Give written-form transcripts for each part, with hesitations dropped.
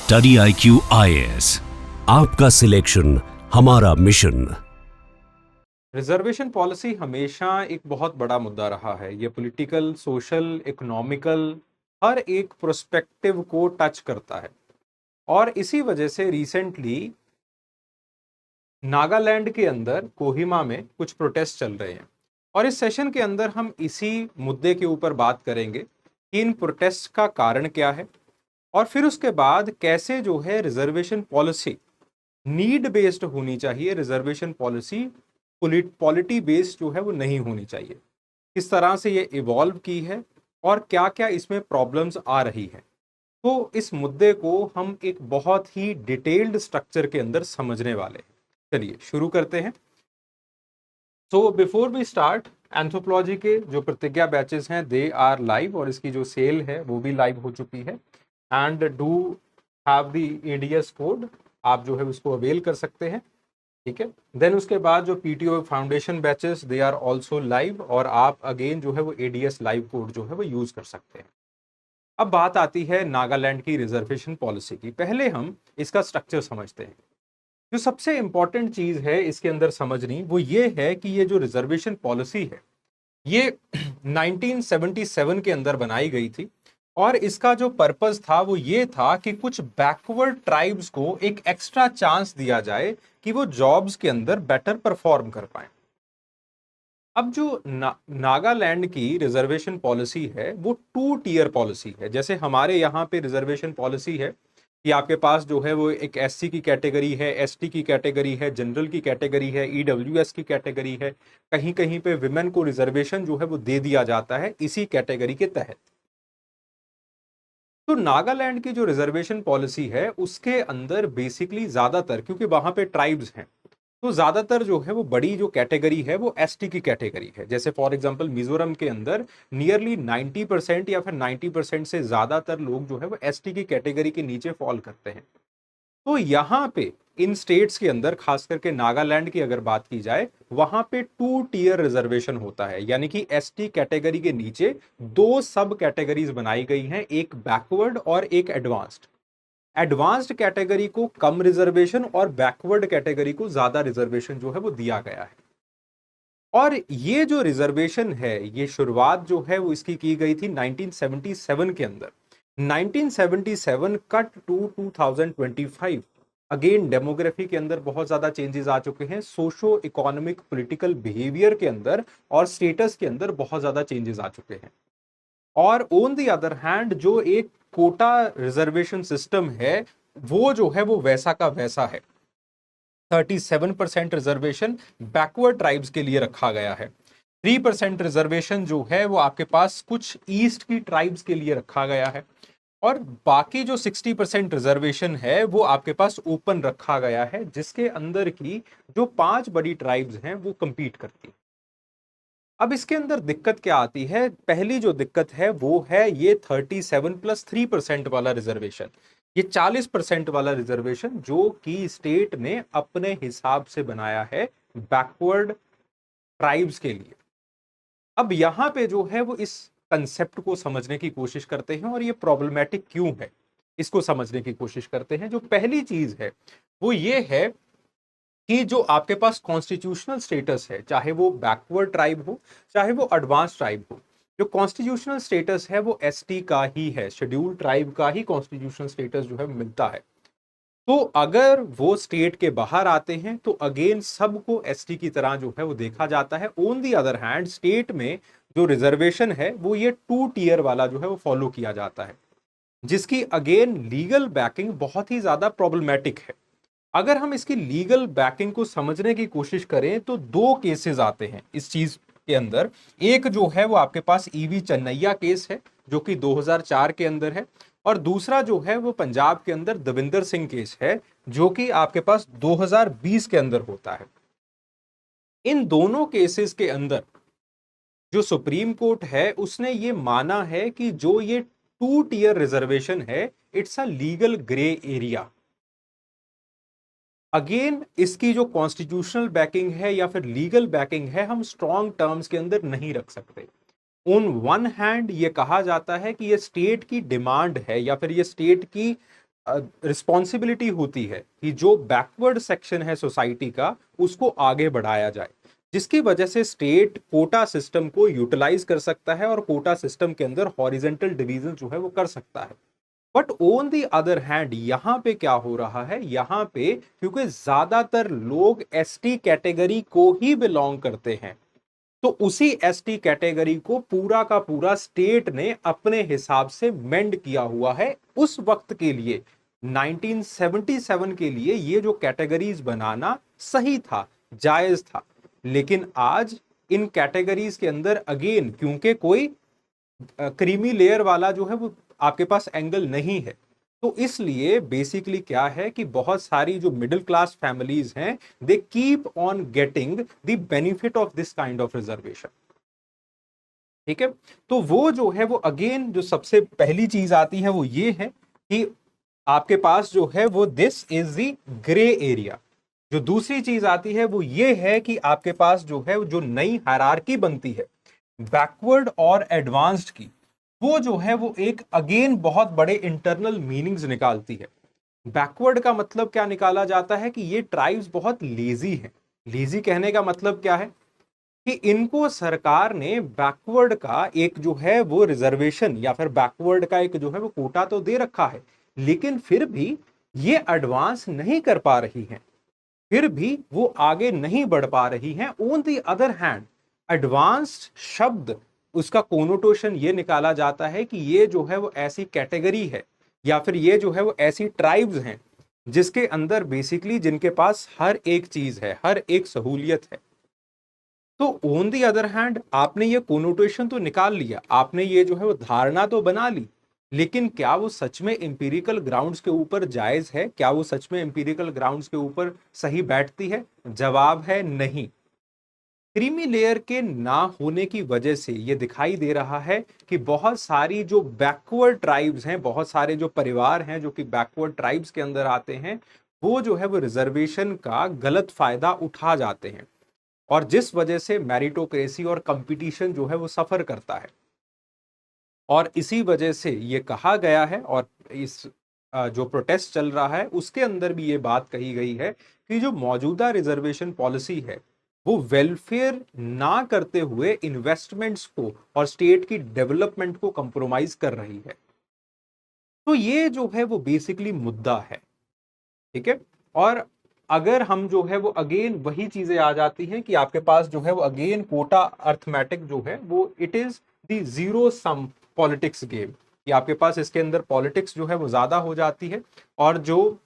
Study IQ IAS, आपका selection हमारा mission. Reservation policy हमेशा एक बहुत बड़ा मुद्दा रहा है। ये पॉलिटिकल, सोशल, इकोनॉमिकल हर एक प्रोस्पेक्टिव को टच करता है और इसी वजह से रिसेंटली नागालैंड के अंदर कोहिमा में कुछ प्रोटेस्ट चल रहे हैं और इस सेशन के अंदर हम इसी मुद्दे के ऊपर बात करेंगे कि इन प्रोटेस्ट का कारण क्या है और फिर उसके बाद कैसे जो है रिजर्वेशन पॉलिसी नीड बेस्ड होनी चाहिए। रिजर्वेशन पॉलिसी पॉलिटी बेस्ड जो है वो नहीं होनी चाहिए। किस तरह से ये इवॉल्व की है और क्या क्या इसमें प्रॉब्लम्स आ रही हैं। तो इस मुद्दे को हम एक बहुत ही डिटेल्ड स्ट्रक्चर के अंदर समझने वाले हैं। चलिए शुरू करते हैं। So before we start, anthropology के जो प्रतिज्ञा बैचेस हैं दे आर लाइव और इसकी जो सेल है वो भी लाइव हो चुकी है and do have the ADS code, आप जो है उसको अवेल कर सकते हैं। ठीक है, देन उसके बाद जो PTO foundation batches they are also live और आप अगेन जो है वो ADS लाइव कोड जो है वो यूज कर सकते हैं। अब बात आती है नागालैंड की रिजर्वेशन पॉलिसी की। पहले हम इसका स्ट्रक्चर समझते हैं। जो सबसे इंपॉर्टेंट चीज है इसके अंदर समझनी वो ये है कि ये जो रिजर्वेशन पॉलिसी है ये 1977 के अंदर बनाई गई थी और इसका जो पर्पस था वो ये था कि कुछ बैकवर्ड ट्राइब्स को एक एक्स्ट्रा चांस दिया जाए कि वो जॉब्स के अंदर बेटर परफॉर्म कर पाए। अब जो नागालैंड की रिजर्वेशन पॉलिसी है वो 2 टियर पॉलिसी है। जैसे हमारे यहाँ पे रिजर्वेशन पॉलिसी है कि आपके पास जो है वो एक SC की कैटेगरी है, ST की कैटेगरी है, जनरल की कैटेगरी है, EWS की कैटेगरी है। कहीं कहीं पे विमेन को रिजर्वेशन जो है वो दे दिया जाता है इसी कैटेगरी के तहत। तो नागालैंड की जो रिजर्वेशन पॉलिसी है उसके अंदर बेसिकली ज्यादातर, क्योंकि वहां पे ट्राइब्स हैं, तो ज्यादातर जो है वो बड़ी जो कैटेगरी है वो ST की कैटेगरी है। जैसे फॉर एग्जांपल मिजोरम के अंदर नियरली 90% या फिर 90% से ज्यादातर लोग जो है वो ST की कैटेगरी के नीचे फॉल करते हैं। तो यहाँ पे इन स्टेट्स के अंदर, खास करके नागालैंड की अगर बात की जाए, वहां पे 2 टियर रिजर्वेशन होता है, यानी कि ST कैटेगरी के नीचे 2 सब कैटेगरीज बनाई गई हैं, एक बैकवर्ड और एक एडवांस्ड। एडवांस्ड कैटेगरी को कम रिजर्वेशन और बैकवर्ड कैटेगरी को ज्यादा रिजर्वेशन जो है वो दिया गया है। और ये जो रिजर्वेशन है ये शुरुआत जो है वो इसकी की गई थी 1977 के अंदर। 1977 कट टू 2025, अगेन डेमोग्राफी के अंदर बहुत ज्यादा चेंजेस आ चुके हैं, सोशो इकोनॉमिक पॉलिटिकल बिहेवियर के अंदर और स्टेटस के अंदर बहुत ज्यादा चेंजेस आ चुके हैं। और ऑन द अदर हैंड जो एक कोटा रिजर्वेशन सिस्टम है वो जो है वो वैसा का वैसा है। 37% रिजर्वेशन बैकवर्ड ट्राइब्स के लिए रखा गया है। 3% रिजर्वेशन जो है वो आपके पास कुछ ईस्ट की ट्राइब्स के लिए रखा गया है और बाकी जो 60% रिजर्वेशन है वो आपके पास ओपन रखा गया है, जिसके अंदर की जो 5 बड़ी ट्राइब्स हैं वो कंपीट करती हैं। अब इसके अंदर दिक्कत क्या आती है? पहली जो दिक्कत है वो है ये 37+3% वाला रिजर्वेशन, ये 40% वाला रिजर्वेशन जो कि स्टेट ने अपने हिसाब से बनाया है बैकवर्ड ट्राइब्स के लिए। अब यहां पे जो है वो इस कंसेप्ट को समझने की कोशिश करते हैं और ये प्रॉब्लमेटिक क्यों है इसको समझने की कोशिश करते हैं। जो पहली चीज है वो ये है कि जो आपके पास कॉन्स्टिट्यूशनल स्टेटस है, चाहे वो बैकवर्ड ट्राइब हो चाहे वो एडवांस ट्राइब हो, जो कॉन्स्टिट्यूशनल स्टेटस है वो ST का ही है, शेड्यूल ट्राइब का ही कॉन्स्टिट्यूशनल स्टेटस जो है मिलता है। तो अगर वो स्टेट के बाहर आते हैं तो अगेन सबको ST की तरह जो है वो देखा जाता है। On the other hand state में जो रिजर्वेशन है वो ये 2 टियर वाला जो है वो फॉलो किया जाता है, जिसकी अगेन लीगल बैकिंग बहुत ही ज्यादा प्रॉब्लमेटिक है। अगर हम इसकी लीगल बैकिंग को समझने की कोशिश करें तो 2 केसेस आते हैं इस चीज के अंदर। एक जो है वो आपके पास EV चन्नैया केस है जो कि 2004 के अंदर है और दूसरा जो है वो पंजाब के अंदर दविंदर सिंह केस है जो कि आपके पास 2020 के अंदर होता है। इन दोनों केसेस के अंदर जो सुप्रीम कोर्ट है उसने ये माना है कि जो ये 2 टियर रिजर्वेशन है it's a legal grey area. Again इसकी जो कॉन्स्टिट्यूशनल बैकिंग है या फिर लीगल बैकिंग है हम स्ट्रॉन्ग टर्म्स के अंदर नहीं रख सकते। ऑन वन हैंड ये कहा जाता है कि ये स्टेट की डिमांड है या फिर ये स्टेट की रिस्पॉन्सिबिलिटी होती है कि जो बैकवर्ड सेक्शन है सोसाइटी का उसको आगे बढ़ाया जाए, जिसकी वजह से स्टेट कोटा सिस्टम को यूटिलाइज कर सकता है और कोटा सिस्टम के अंदर हॉरिजेंटल डिवीजन जो है वो कर सकता है। But on the other hand यहां पे क्या हो रहा है, यहां पे क्योंकि ज्यादातर लोग एसटी कैटेगरी को ही बिलोंग करते हैं, तो उसी एसटी कैटेगरी को पूरा का पूरा स्टेट ने अपने हिसाब से मेंड किया हुआ है उस वक्त के लिए। 1977 के लिए ये जो कैटेगरीज बनाना सही था, जायज था। लेकिन आज इन कैटेगरीज के अंदर अगेन क्योंकि कोई क्रीमी लेयर वाला जो है वो आपके पास एंगल नहीं है, तो इसलिए बेसिकली क्या है कि बहुत सारी जो मिडिल क्लास फैमिलीज हैं they keep on getting the benefit of this kind of reservation. ठीक है, तो वो जो है वो अगेन जो सबसे पहली चीज आती है वो ये है कि आपके पास जो है वो this is the grey area. जो दूसरी चीज आती है वो ये है कि आपके पास जो है जो नई हायरार्की बनती है बैकवर्ड और एडवांस्ड की, वो जो है वो एक अगेन बहुत बड़े इंटरनल मीनिंग्स निकालती है। बैकवर्ड का मतलब क्या निकाला जाता है कि ये ट्राइब्स बहुत लेजी हैं। लेजी कहने का मतलब क्या है कि इनको सरकार ने बैकवर्ड का एक जो है वो रिजर्वेशन या फिर बैकवर्ड का एक जो है वो कोटा तो दे रखा है, लेकिन फिर भी ये एडवांस नहीं कर पा रही हैं, फिर भी वो आगे नहीं बढ़ पा रही हैं। On the other hand advanced शब्द उसका कोनोटेशन ये निकाला जाता है कि ये जो है वो ऐसी कैटेगरी है या फिर ये जो है वो ऐसी ट्राइब्स हैं जिसके अंदर बेसिकली जिनके पास हर एक चीज है, हर एक सहूलियत है। तो ऑन दी अदर हैंड आपने ये कोनोटेशन तो निकाल लिया, आपने ये जो है वो धारणा तो बना ली, लेकिन क्या वो सच में एम्पिरिकल ग्राउंड्स के ऊपर जायज है? क्या वो सच में एम्पिरिकल ग्राउंड्स के ऊपर सही बैठती है? जवाब है नहीं। क्रीमी लेयर के ना होने की वजह से ये दिखाई दे रहा है कि बहुत सारी जो बैकवर्ड ट्राइब्स हैं, बहुत सारे जो परिवार हैं जो कि बैकवर्ड ट्राइब्स के अंदर आते हैं, वो जो है वो रिजर्वेशन का गलत फायदा उठा जाते हैं, और जिस वजह से मेरिटोक्रेसी और कंपटीशन जो है वो सफर करता है। और इसी वजह से ये कहा गया है, और इस जो प्रोटेस्ट चल रहा है उसके अंदर भी ये बात कही गई है कि जो मौजूदा रिजर्वेशन पॉलिसी है वो वेलफेयर ना करते हुए इन्वेस्टमेंट्स को और स्टेट की डेवलपमेंट को कंप्रोमाइज कर रही है। तो ये जो है वो बेसिकली मुद्दा है। ठीक है, और अगर हम जो है वो अगेन वही चीजें आ जाती हैं कि आपके पास जो है वो अगेन कोटा अर्थमेटिक जो है वो it is the zero sum politics game, कि आपके पास इसके अंदर पॉलिटिक्स जो है वो ज्यादा हो जाती है और जो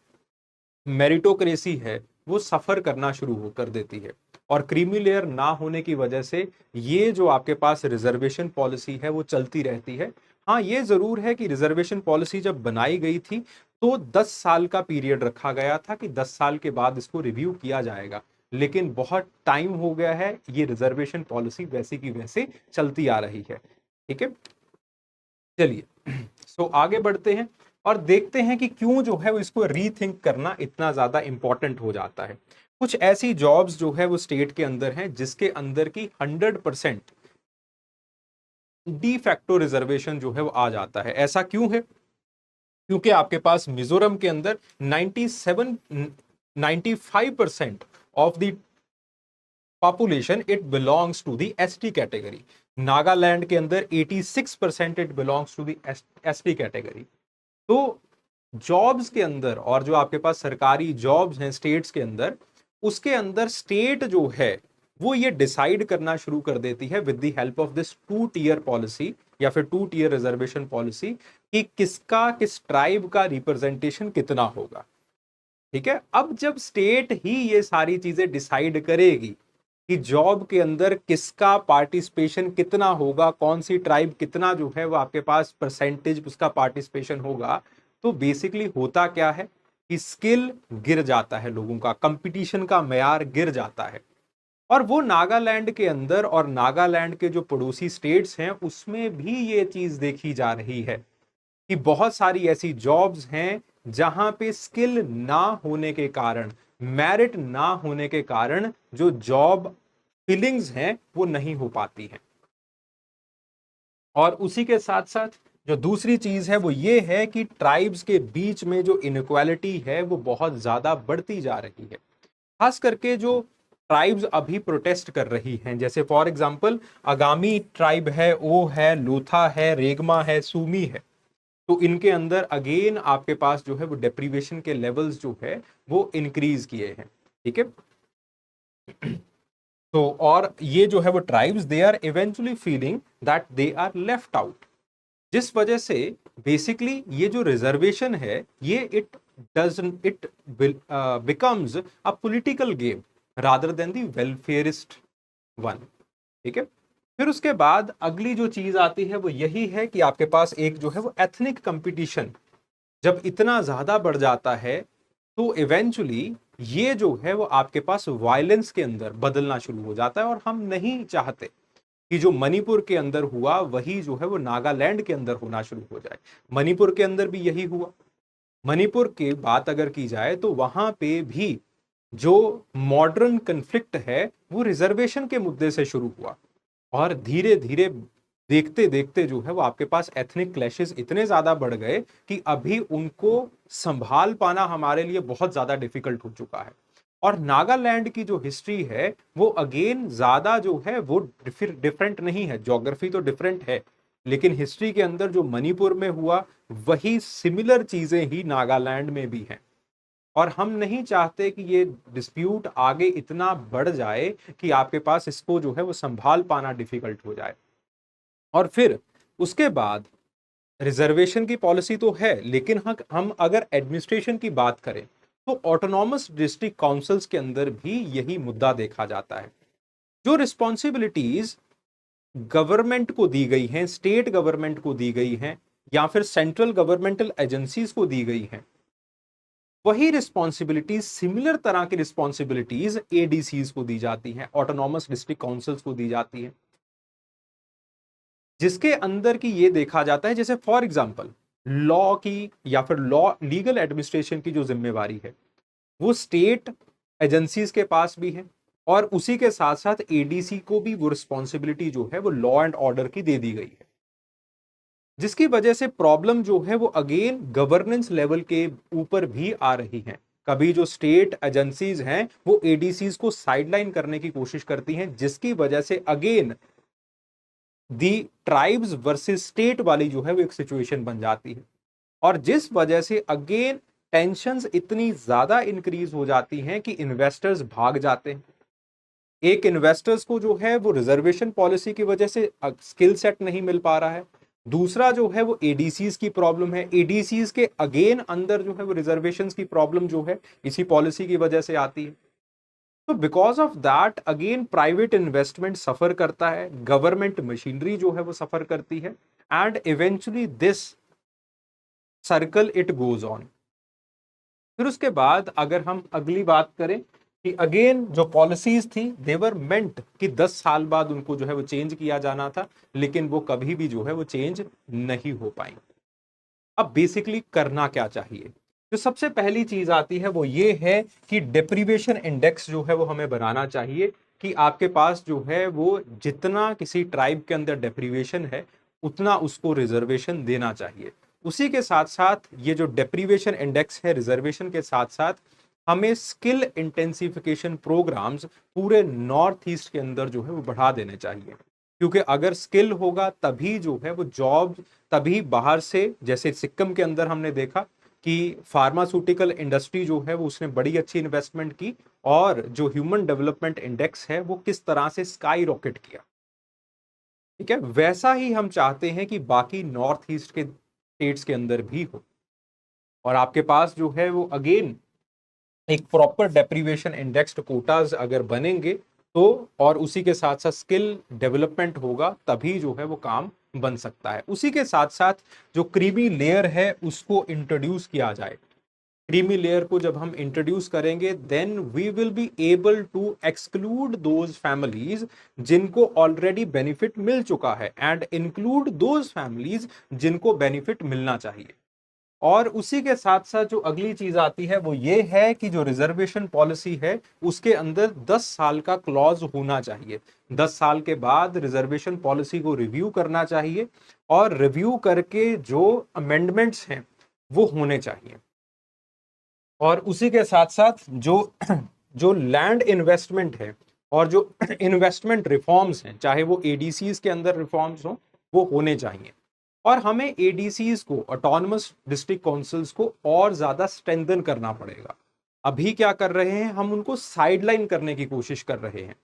मेरिटोक्रेसी है वो सफर करना शुरू कर देती है। और क्रीमी लेयर ना होने की वजह से ये जो आपके पास रिजर्वेशन पॉलिसी है वो चलती रहती है। हाँ, ये जरूर है कि रिजर्वेशन पॉलिसी जब बनाई गई थी तो 10 साल का पीरियड रखा गया था कि 10 साल के बाद इसको रिव्यू किया जाएगा, लेकिन बहुत टाइम हो गया है, ये रिजर्वेशन पॉलिसी वैसी की वैसे चलती आ रही है। ठीक है, चलिए सो आगे बढ़ते हैं और देखते हैं कि क्यों जो है वो इसको रीथिंक करना इतना ज्यादा इंपॉर्टेंट हो जाता है। कुछ ऐसी जॉब्स जो है वो स्टेट के अंदर हैं जिसके अंदर की 100% डी फैक्टो रिजर्वेशन जो है वो आ जाता है। ऐसा क्यों है? क्योंकि आपके पास मिजोरम के अंदर 95% of the population it belongs to the ST category. Nagaland के अंदर 86% it belongs to the ST category. तो जॉब्स के अंदर और जो आपके पास सरकारी जॉब्स हैं स्टेट्स के अंदर, उसके अंदर स्टेट जो है वो ये डिसाइड करना शुरू कर देती है with the help of this 2 tier policy या फिर 2 टियर रिजर्वेशन पॉलिसी कि किसका किस ट्राइब का रिप्रेजेंटेशन कितना होगा। ठीक है, अब जब स्टेट ही ये सारी चीजें डिसाइड करेगी कि जॉब के अंदर किसका पार्टिसिपेशन कितना होगा, कौन सी ट्राइब कितना जो है वो आपके पास परसेंटेज उसका पार्टिसिपेशन होगा, तो बेसिकली होता क्या है कि स्किल गिर जाता है, लोगों का कंपटीशन का मेयार गिर जाता है। और वो नागालैंड के अंदर और नागालैंड के जो पड़ोसी स्टेट्स हैं उसमें भी ये चीज देखी जा रही है कि बहुत सारी ऐसी जॉब्स हैं जहां पे स्किल ना होने के कारण, मेरिट ना होने के कारण जो जॉब फिलिंग्स हैं वो नहीं हो पाती हैं। और उसी के साथ साथ जो दूसरी चीज है वो ये है कि ट्राइब्स के बीच में जो इनइक्वालिटी है वो बहुत ज्यादा बढ़ती जा रही है। खास करके जो ट्राइब्स अभी प्रोटेस्ट कर रही हैं, जैसे फॉर एग्जांपल आगामी ट्राइब है, ओ है, लोथा है, रेगमा है, सूमी है, तो इनके अंदर अगेन आपके पास जो है वो डेप्रीवेशन के लेवल्स जो है वो इंक्रीज किए हैं। ठीक है, तो और ये जो है वो tribes they are eventually feeling that they are left out, जिस वजह से बेसिकली ये जो रिजर्वेशन है ये it becomes a political game rather than the welfarist one. ठीक है, फिर उसके बाद अगली जो चीज आती है वो यही है कि आपके पास एक जो है वो एथनिक कंपटीशन जब इतना ज्यादा बढ़ जाता है तो इवेंचुअली ये जो है वो आपके पास वायलेंस के अंदर बदलना शुरू हो जाता है, और हम नहीं चाहते कि जो मणिपुर के अंदर हुआ वही जो है वो नागालैंड के अंदर होना शुरू हो जाए। मणिपुर के अंदर भी यही हुआ। मणिपुर की बात अगर की जाए तो वहां पे भी जो मॉडर्न कन्फ्लिक्ट है वो रिजर्वेशन के मुद्दे से शुरू हुआ, और धीरे धीरे देखते देखते जो है वो आपके पास एथनिक क्लैशेस इतने ज्यादा बढ़ गए कि अभी उनको संभाल पाना हमारे लिए बहुत ज्यादा डिफिकल्ट हो चुका है। और नागालैंड की जो हिस्ट्री है वो अगेन ज्यादा जो है वो फिर डिफरेंट नहीं है, ज्योग्राफी तो डिफरेंट है, लेकिन हिस्ट्री के अंदर जो मणिपुर में हुआ वही सिमिलर चीजें ही नागालैंड में भी हैं। और हम नहीं चाहते कि ये डिस्प्यूट आगे इतना बढ़ जाए कि आपके पास इसको जो है वो संभाल पाना डिफिकल्ट हो जाए। और फिर उसके बाद रिजर्वेशन की पॉलिसी तो है, लेकिन हम अगर एडमिनिस्ट्रेशन की बात करें तो ऑटोनॉमस डिस्ट्रिक्ट काउंसिल्स के अंदर भी यही मुद्दा देखा जाता है। जो रिस्पॉन्सिबिलिटीज गवर्नमेंट को दी गई हैं, स्टेट गवर्नमेंट को दी गई हैं, या फिर सेंट्रल गवर्नमेंटल एजेंसीज को दी गई हैं, वही रिस्पॉन्सिबिलिटीज, सिमिलर तरह की रिस्पॉन्सिबिलिटीज एडीसीज को दी जाती हैं, ऑटोनॉमस डिस्ट्रिक्ट काउंसिल्स को दी जाती हैं, जिसके अंदर की ये देखा जाता है जैसे फॉर एग्जांपल लॉ की या फिर लॉ लीगल एडमिनिस्ट्रेशन की जो जिम्मेवारी है वो स्टेट एजेंसीज के पास भी है, और उसी के साथ साथ एडीसी को भी वो रिस्पॉन्सिबिलिटी जो है वो लॉ एंड ऑर्डर की दे दी गई है, जिसकी वजह से प्रॉब्लम जो है वो अगेन गवर्नेंस लेवल के ऊपर भी आ रही है। कभी जो स्टेट एजेंसीज हैं वो एडीसीज को साइडलाइन करने की कोशिश करती हैं, जिसकी वजह से again the tribes versus state वाली जो है वो एक सिचुएशन बन जाती है, और जिस वजह से अगेन टेंशंस इतनी ज्यादा इंक्रीज हो जाती हैं कि इन्वेस्टर्स भाग जाते हैं। एक इन्वेस्टर्स को जो है वो रिजर्वेशन पॉलिसी की वजह से स्किल सेट नहीं मिल पा रहा है, दूसरा जो है वो एडीसीज की प्रॉब्लम है, एडीसीज के अगेन अंदर जो है वो रिजर्वेशंस की प्रॉब्लम जो है इसी पॉलिसी की वजह से आती है। तो because of that again private investment suffer करता है, गवर्नमेंट मशीनरी जो है वो सफर करती है, and eventually this circle it goes on. फिर उसके बाद अगर हम अगली बात करें कि अगेन जो पॉलिसीज थी देवर मेंट कि 10 साल बाद उनको जो है वो चेंज किया जाना था, लेकिन वो कभी भी जो है वो चेंज नहीं हो पाई। अब बेसिकली करना क्या चाहिए? जो सबसे पहली चीज आती है वो ये है कि डेप्रीवेशन इंडेक्स जो है वो हमें बनाना चाहिए कि आपके पास जो है वो जितना किसी ट्राइब के अंदर डेप्रीवेशन है उतना उसको रिजर्वेशन देना चाहिए। उसी के साथ साथ ये जो डेप्रीवेशन इंडेक्स है रिजर्वेशन के साथ साथ हमें स्किल इंटेंसिफिकेशन प्रोग्राम्स पूरे नॉर्थ ईस्ट के अंदर जो है वो बढ़ा देने चाहिए, क्योंकि अगर स्किल होगा तभी जो है वो जॉब, तभी बाहर से, जैसे सिक्किम के अंदर हमने देखा कि फार्मास्यूटिकल इंडस्ट्री जो है वो उसने बड़ी अच्छी इन्वेस्टमेंट की, और जो ह्यूमन डेवलपमेंट इंडेक्स है वो किस तरह से स्काई रॉकेट किया। ठीक है, वैसा ही हम चाहते हैं कि बाकी नॉर्थ ईस्ट के स्टेट्स के अंदर भी हो, और आपके पास जो है वो अगेन एक प्रॉपर डेप्रीवेशन इंडेक्स्ड कोटाज अगर बनेंगे तो, और उसी के साथ साथ स्किल डेवलपमेंट होगा तभी जो है वो काम बन सकता है। उसी के साथ साथ जो क्रीमी लेयर है उसको इंट्रोड्यूस किया जाए। क्रीमी लेयर को जब हम इंट्रोड्यूस करेंगे then we will be able to exclude those families जिनको ऑलरेडी बेनिफिट मिल चुका है, एंड इंक्लूड दोज फैमिलीज जिनको बेनिफिट मिलना चाहिए। और उसी के साथ साथ जो अगली चीज आती है वो ये है कि जो रिजर्वेशन पॉलिसी है उसके अंदर 10 साल का क्लॉज होना चाहिए। 10 साल के बाद रिजर्वेशन पॉलिसी को रिव्यू करना चाहिए और रिव्यू करके जो अमेंडमेंट्स हैं वो होने चाहिए। और उसी के साथ साथ जो लैंड इन्वेस्टमेंट है और जो इन्वेस्टमेंट रिफॉर्म्स हैं, चाहे वो एडीसीज के अंदर रिफॉर्म्स हो, वो होने चाहिए। और हमें एडीसीज को, ऑटोनमस डिस्ट्रिक्ट काउंसिल्स को और ज्यादा स्ट्रेंथन करना पड़ेगा। अभी क्या कर रहे हैं, हम उनको साइडलाइन करने की कोशिश कर रहे हैं।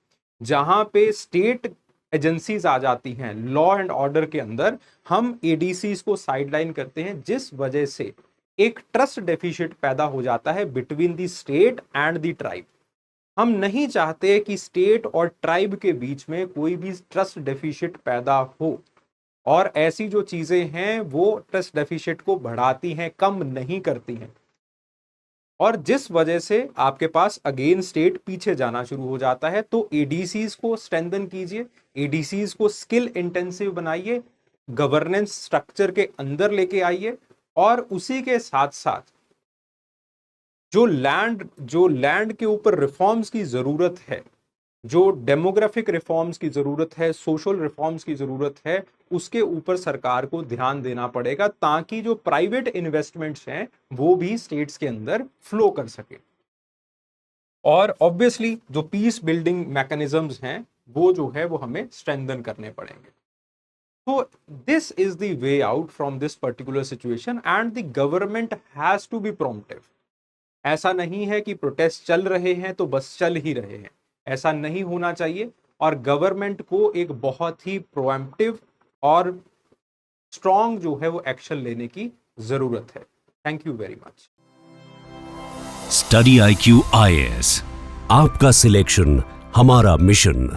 जहां पे स्टेट एजेंसीज आ जाती हैं लॉ एंड ऑर्डर के अंदर, हम एडीसीज को साइडलाइन करते हैं, जिस वजह से एक ट्रस्ट डेफिसिट पैदा हो जाता है between the state and the tribe. हम नहीं चाहते कि स्टेट और ट्राइब के बीच में कोई भी ट्रस्ट डेफिसिट पैदा हो, और ऐसी जो चीजें हैं वो ट्रस्ट डेफिसिट को बढ़ाती हैं, कम नहीं करती हैं, और जिस वजह से आपके पास अगेन स्टेट पीछे जाना शुरू हो जाता है। तो एडीसीज को स्ट्रेंथन कीजिए, एडीसीज को स्किल इंटेंसिव बनाइए, गवर्नेंस स्ट्रक्चर के अंदर लेके आइए, और उसी के साथ साथ जो लैंड के ऊपर रिफॉर्म्स की जरूरत है, जो डेमोग्राफिक रिफॉर्म्स की जरूरत है, सोशल रिफॉर्म्स की जरूरत है, उसके ऊपर सरकार को ध्यान देना पड़ेगा, ताकि जो प्राइवेट इन्वेस्टमेंट्स हैं वो भी स्टेट्स के अंदर फ्लो कर सके। और ऑब्वियसली जो पीस बिल्डिंग मैकेनिज्म्स हैं वो जो है वो हमें स्ट्रेंथन करने पड़ेंगे। तो this is the way out from this particular situation and the government has to be promptive. ऐसा नहीं है कि प्रोटेस्ट चल रहे हैं तो बस चल ही रहे हैं, ऐसा नहीं होना चाहिए। और गवर्नमेंट को एक बहुत ही प्रोएम्प्टिव और स्ट्रॉन्ग जो है वो एक्शन लेने की जरूरत है। Thank you very much. Study IQ IAS, आपका सिलेक्शन हमारा मिशन।